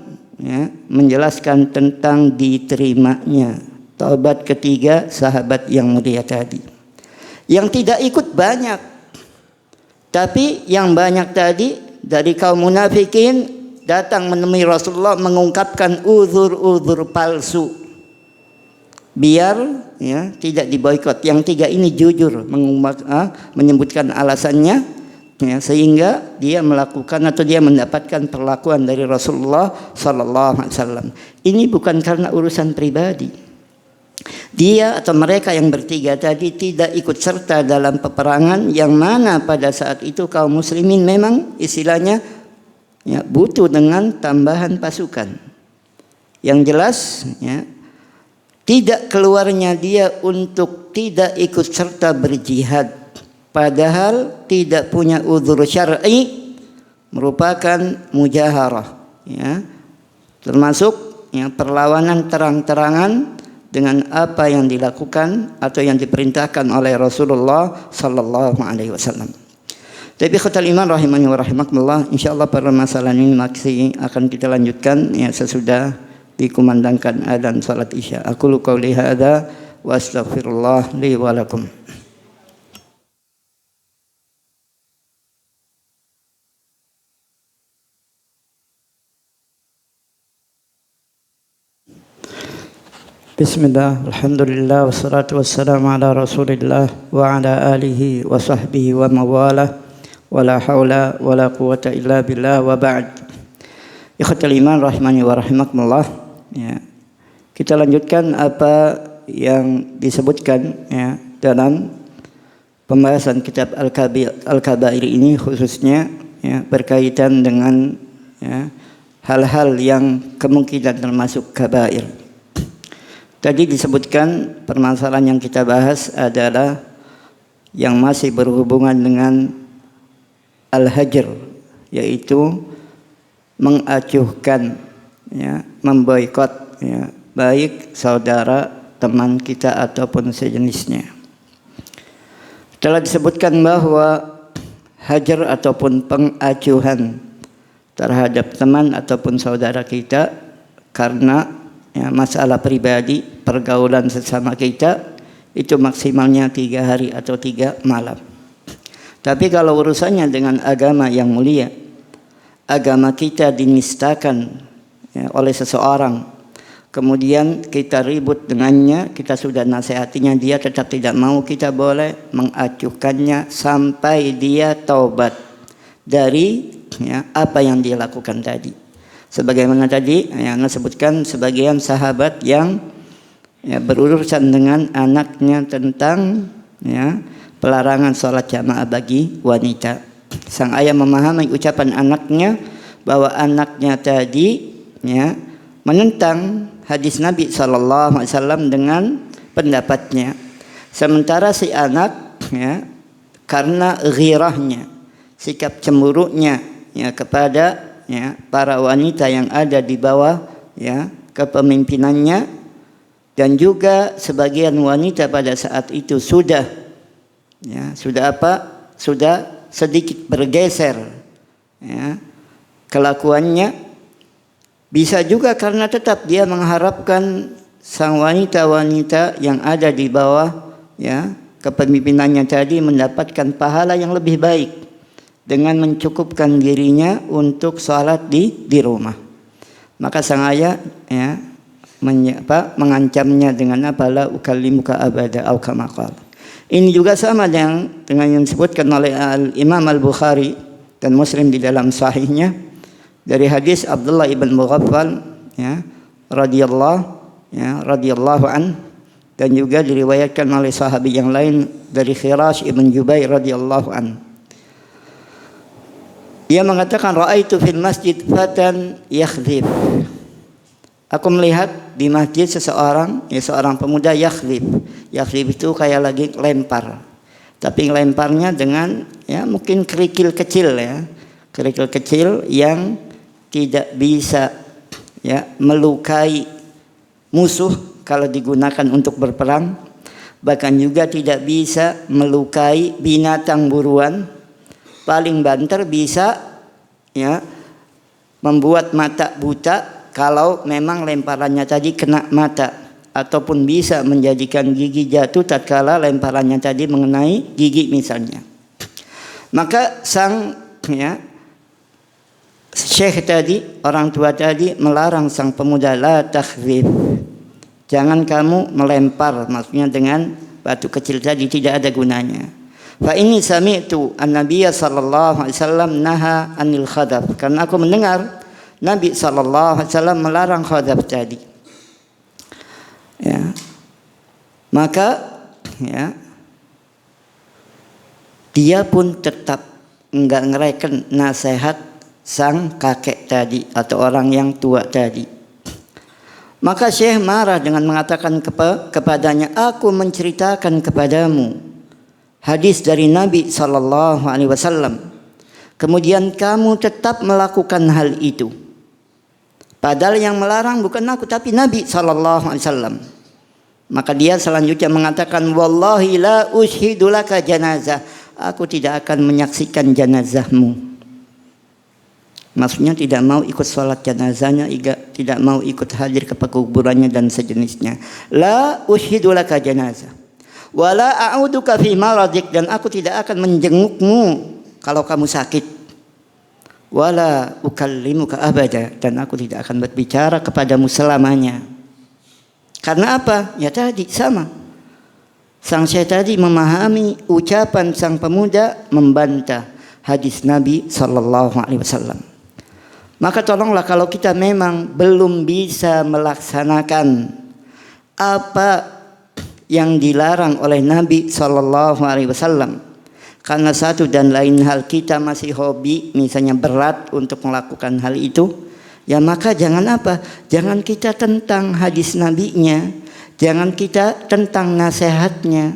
menjelaskan tentang diterimanya taubat ketiga sahabat yang mulia tadi. Yang tidak ikut banyak, tapi yang banyak tadi dari kaum munafikin datang menemui Rasulullah mengungkapkan uzur-uzur palsu biar tidak diboikot. Yang 3 ini jujur menyebutkan alasannya, sehingga dia melakukan atau dia mendapatkan perlakuan dari Rasulullah SAW. Ini bukan karena urusan pribadi. Dia atau mereka yang bertiga tadi tidak ikut serta dalam peperangan yang mana pada saat itu kaum muslimin memang istilahnya butuh dengan tambahan pasukan. Yang jelas tidak keluarnya dia untuk tidak ikut serta berjihad padahal tidak punya uzur syar'i merupakan mujaharah, termasuk perlawanan terang-terangan dengan apa yang dilakukan atau yang diperintahkan oleh Rasulullah sallallahu alaihi wasallam. Tapi khatul iman rahimani wa rahimakumullah, insyaallah permasalahan ini masih akan kita lanjutkan sesudah dikumandangkan adzan salat Isya. Aqulu qouli hadza wa astaghfirullah li wa lakum. Bismillah, alhamdulillah, wassalatu wassalamu ala rasulillah wa ala alihi wa sahbihi wa mawalah wa la hawla wa la quwata illa billah wa ba'd. Ikhwatul iman rahimani wa rahimakumullah. Kita lanjutkan apa yang disebutkan dalam pembahasan kitab Al-Kabair ini, khususnya berkaitan dengan hal-hal yang kemungkinan termasuk kabair. Tadi disebutkan permasalahan yang kita bahas adalah yang masih berhubungan dengan al-hajar, yaitu mengacuhkan, memboikot, baik saudara, teman kita ataupun sejenisnya. Telah disebutkan bahwa hajar ataupun pengacuhan terhadap teman ataupun saudara kita karena masalah pribadi, pergaulan sesama kita, itu maksimalnya 3 hari atau 3 malam. Tapi kalau urusannya dengan agama yang mulia, agama kita dinistakan oleh seseorang, kemudian kita ribut dengannya, kita sudah nasihatinya, dia tetap tidak mau, kita boleh mengacuhkannya sampai dia taubat dari apa yang dia lakukan tadi. Sebagaimana tadi yang disebutkan sebagian sahabat yang berurusan dengan anaknya tentang pelarangan sholat jamaah bagi wanita. Sang ayah memahami ucapan anaknya bahwa anaknya tadi menentang hadis Nabi SAW dengan pendapatnya. Sementara si anak karena ghirahnya, sikap cemburunya kepada para wanita yang ada di bawah kepemimpinannya, dan juga sebagian wanita pada saat itu sudah sedikit bergeser kelakuannya. Bisa juga karena tetap dia mengharapkan sang wanita-wanita yang ada di bawah kepemimpinannya tadi mendapatkan pahala yang lebih baik dengan mencukupkan dirinya untuk sholat di rumah. Maka sang ayah mengancamnya dengan apa? La ukallimuka abada au kama qala. Ini juga sama dengan yang disebutkan oleh Imam Al-Bukhari dan Muslim di dalam sahihnya dari hadis Abdullah ibn Mughaffal radhiyallahu an, dan juga diriwayatkan oleh sahabat yang lain dari Khirash ibn Jubair radhiyallahu an. Dia mengatakan, ra'aitu fil masjid fatan yakhdhib. Aku melihat di masjid seorang pemuda yakhdhib. Yakhdhib itu kayak lagi lempar. Tapi lemparnya dengan mungkin kerikil kecil kerikil kecil yang tidak bisa melukai musuh kalau digunakan untuk berperang, bahkan juga tidak bisa melukai binatang buruan. Paling banter bisa membuat mata buta kalau memang lemparannya tadi kena mata, ataupun bisa menjadikan gigi jatuh tatkala lemparannya tadi mengenai gigi misalnya. Maka sang syekh tadi, orang tua tadi melarang sang pemuda, la takhdhib, jangan kamu melempar, maksudnya dengan batu kecil tadi tidak ada gunanya. Fa inni sami'tu an-nabiy sallallahu alaihi wasallam naha anil khadab, karena aku mendengar Nabi sallallahu alaihi wasallam melarang khadab tadi. Maka dia pun tetap enggak ngereken nasihat sang kakek tadi atau orang yang tua tadi. Maka Syekh marah dengan mengatakan kepadanya, aku menceritakan kepadamu hadis dari Nabi sallallahu alaihi wasallam, kemudian kamu tetap melakukan hal itu. Padahal yang melarang bukan aku tapi Nabi sallallahu alaihi wasallam. Maka dia selanjutnya mengatakan, wallahi la ushidu laka janazah, aku tidak akan menyaksikan janazahmu. Maksudnya tidak mau ikut sholat jenazahnya, tidak mau ikut hadir ke kuburannya dan sejenisnya. La ushidu laka janazah wala a'uduka fi maradik, dan aku tidak akan menjengukmu kalau kamu sakit. Wala ukallimuka abada, dan aku tidak akan berbicara kepadamu selamanya. Karena apa? Ya tadi sama. Sang syekh tadi memahami ucapan sang pemuda membantah hadis Nabi sallallahu alaihi wasallam. Maka tolonglah kalau kita memang belum bisa melaksanakan apa yang dilarang oleh Nabi sallallahu alaihi wasallam, karena satu dan lain hal kita masih hobi, misalnya berat untuk melakukan hal itu, ya maka jangan apa? Jangan kita tentang hadis Nabi-nya, jangan kita tentang nasihatnya,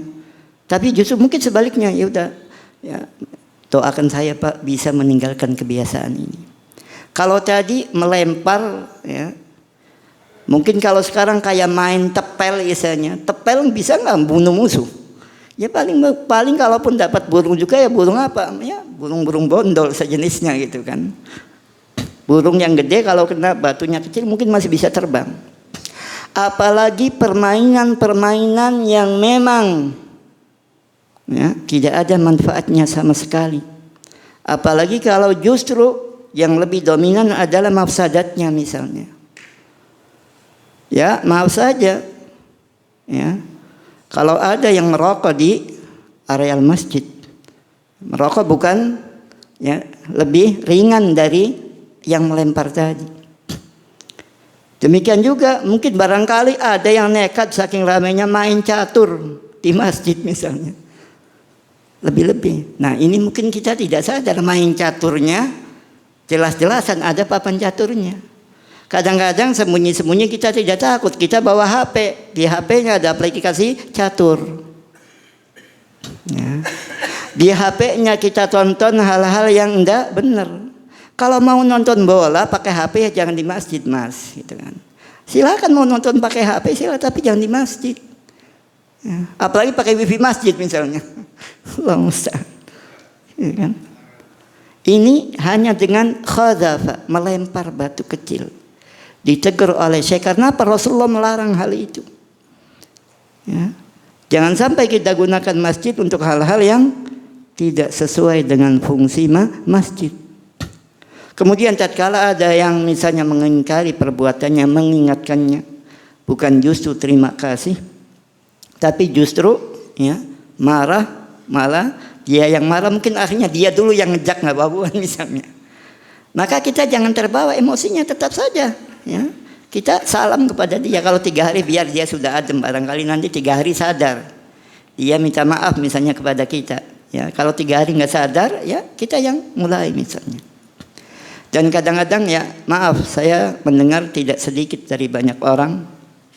tapi justru mungkin sebaliknya, ya udah, ya doakan saya Pak bisa meninggalkan kebiasaan ini. Kalau tadi melempar, mungkin kalau sekarang kayak main tepel misalnya, tepel bisa nggak bunuh musuh? Ya paling kalaupun dapat burung juga ya burung apa? Ya burung bondol sejenisnya gitu kan. Burung yang gede kalau kena batunya kecil mungkin masih bisa terbang. Apalagi permainan-permainan yang memang tidak ada manfaatnya sama sekali. Apalagi kalau justru yang lebih dominan adalah mafsadatnya misalnya. Ya, maaf saja. Ya. Kalau ada yang merokok di areal masjid, merokok bukan ya lebih ringan dari yang melempar tadi. Demikian juga mungkin barangkali ada yang nekat saking ramainya main catur di masjid misalnya. Lebih-lebih. Nah, ini mungkin kita tidak sadar main caturnya jelas-jelasan ada papan caturnya. Kadang-kadang sembunyi-sembunyi kita tidak takut, kita bawa HP, di HP-nya ada aplikasi catur. Ya. Di HP-nya kita tonton hal-hal yang enggak benar. Kalau mau nonton bola pakai HP ya jangan di masjid, Mas, gitu kan. Silakan mau nonton pakai HP silakan, tapi jangan di masjid. Ya. Apalagi pakai wifi masjid misalnya. Allah Ustaz. Ya kan? Ini hanya dengan khadhafa, melempar batu kecil. Ditegur oleh Syekh karena Rasulullah melarang hal itu. Ya. Jangan sampai kita gunakan masjid untuk hal-hal yang tidak sesuai dengan fungsi masjid. Kemudian tatkala ada yang misalnya mengingkari perbuatannya, mengingatkannya, bukan justru terima kasih, tapi justru ya marah, malah dia yang marah mungkin akhirnya dia dulu yang ngejak ngababuan misalnya. Maka kita jangan terbawa emosinya, tetap saja ya. Kita salam kepada dia. Kalau 3 hari biar dia sudah adem, barangkali nanti 3 hari sadar. Dia minta maaf misalnya kepada kita. Ya, kalau 3 hari nggak sadar, ya kita yang mulai misalnya. Dan kadang-kadang ya maaf, saya mendengar tidak sedikit dari banyak orang,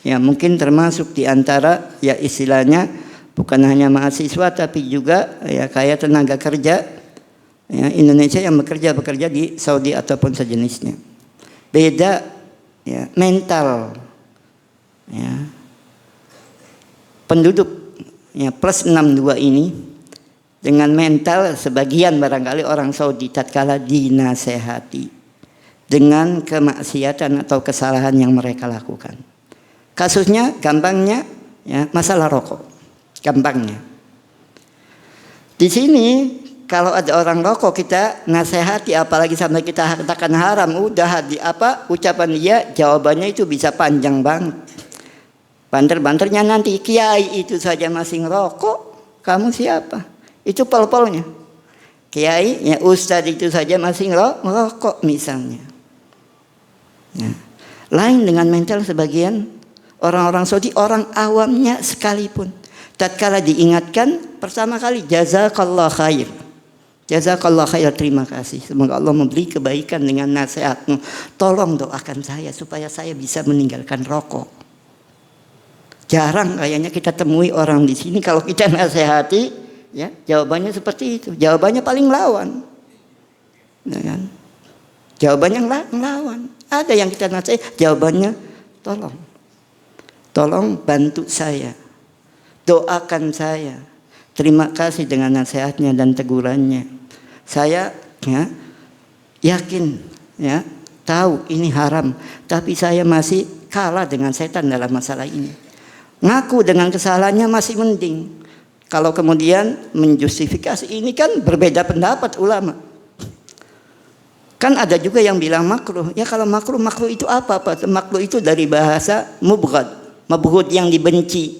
ya mungkin termasuk di antara ya istilahnya bukan hanya mahasiswa tapi juga ya kayak tenaga kerja ya, Indonesia yang bekerja di Saudi ataupun sejenisnya. Beda ya mental ya. Penduduk ya plus 62 ini dengan mental sebagian barangkali orang Saudi tatkala dinasehati dengan kemaksiatan atau kesalahan yang mereka lakukan. Kasusnya gampangnya ya masalah rokok. Gampangnya. Di sini kalau ada orang rokok kita nasihati apalagi sampai kita katakan haram, udah ucapan dia jawabannya itu bisa panjang banget. Banter-banternya nanti kiai itu saja masih ngerokok, kamu siapa? Itu pol-polnya. Kiai, ya ustadz itu saja masih ngerokok misalnya. Ya. Lain dengan mental sebagian orang-orang Saudi, orang awamnya sekalipun. Tatkala diingatkan, pertama kali jazakallah khair. Jazakallah khair, terima kasih. Semoga Allah memberi kebaikan dengan nasihatmu. Tolong doakan saya supaya saya bisa meninggalkan rokok. Jarang kayaknya kita temui orang di sini kalau kita nasihati, ya jawabannya seperti itu. Jawabannya paling lawan, ya kan? Jawabannya lawan. Ada yang kita nasihat, jawabannya tolong bantu saya, doakan saya, terima kasih dengan nasihatnya dan tegurannya. Saya ya yakin ya tahu ini haram, tapi saya masih kalah dengan setan dalam masalah ini. Ngaku dengan kesalahannya masih mending. Kalau kemudian menjustifikasi, ini kan berbeda pendapat ulama. Kan ada juga yang bilang makruh. Ya kalau makruh itu apa? Makruh itu dari bahasa mubghad, mabghud yang dibenci.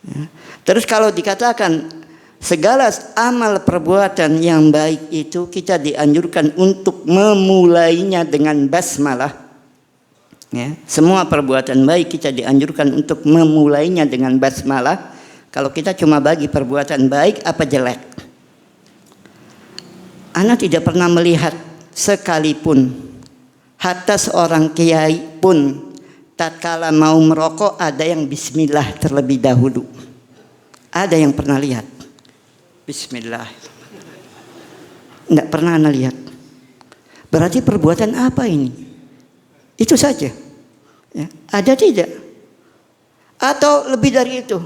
Ya. Terus kalau dikatakan segala amal perbuatan yang baik itu kita dianjurkan untuk memulainya dengan basmalah. Ya, semua perbuatan baik kita dianjurkan untuk memulainya dengan basmalah. Kalau kita cuma bagi perbuatan baik apa jelek. Ana tidak pernah melihat sekalipun hatta seorang kiai pun tatkala mau merokok ada yang bismillah terlebih dahulu. Ada yang pernah lihat? Bismillah. Enggak pernah Ana lihat. Berarti perbuatan apa ini? Itu saja. Ya, ada tidak? Atau lebih dari itu?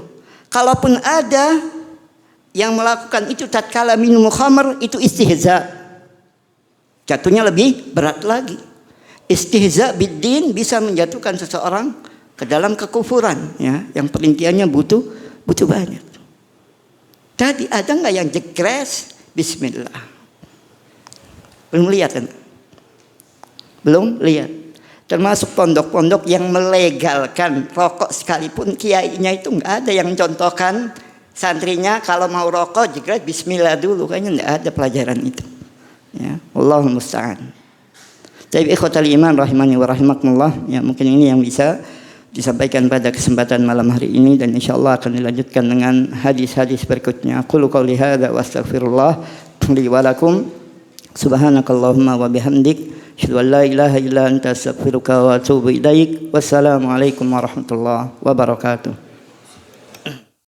Kalaupun ada yang melakukan itu tatkala minum khamr, itu istihza. Jatuhnya lebih berat lagi. Istihza biddin bisa menjatuhkan seseorang ke dalam kekufuran, ya, yang perinciannya butuh banyak. Tadi ada nggak yang jekres bismillah? Belum lihat kan? Belum lihat. Termasuk pondok-pondok yang melegalkan rokok sekalipun kiainya itu nggak ada yang contohkan santrinya kalau mau rokok juga bismillah dulu, kayaknya nggak ada pelajaran itu. Ya, Allahul musta'an. Tapi ikhwatal iman rahimani wa rahimakumullah, ya mungkin ini yang bisa disampaikan pada kesempatan malam hari ini, dan insyaallah akan dilanjutkan dengan hadis-hadis berikutnya. Qul qouli hadza wa astaghfirullah li wa lakum. Subhanakallahumma wa bihamdik asyhadu an la ilaha illa anta astaghfiruka wa atubu ilaik. Wassalamualaikum warahmatullahi wabarakatuh.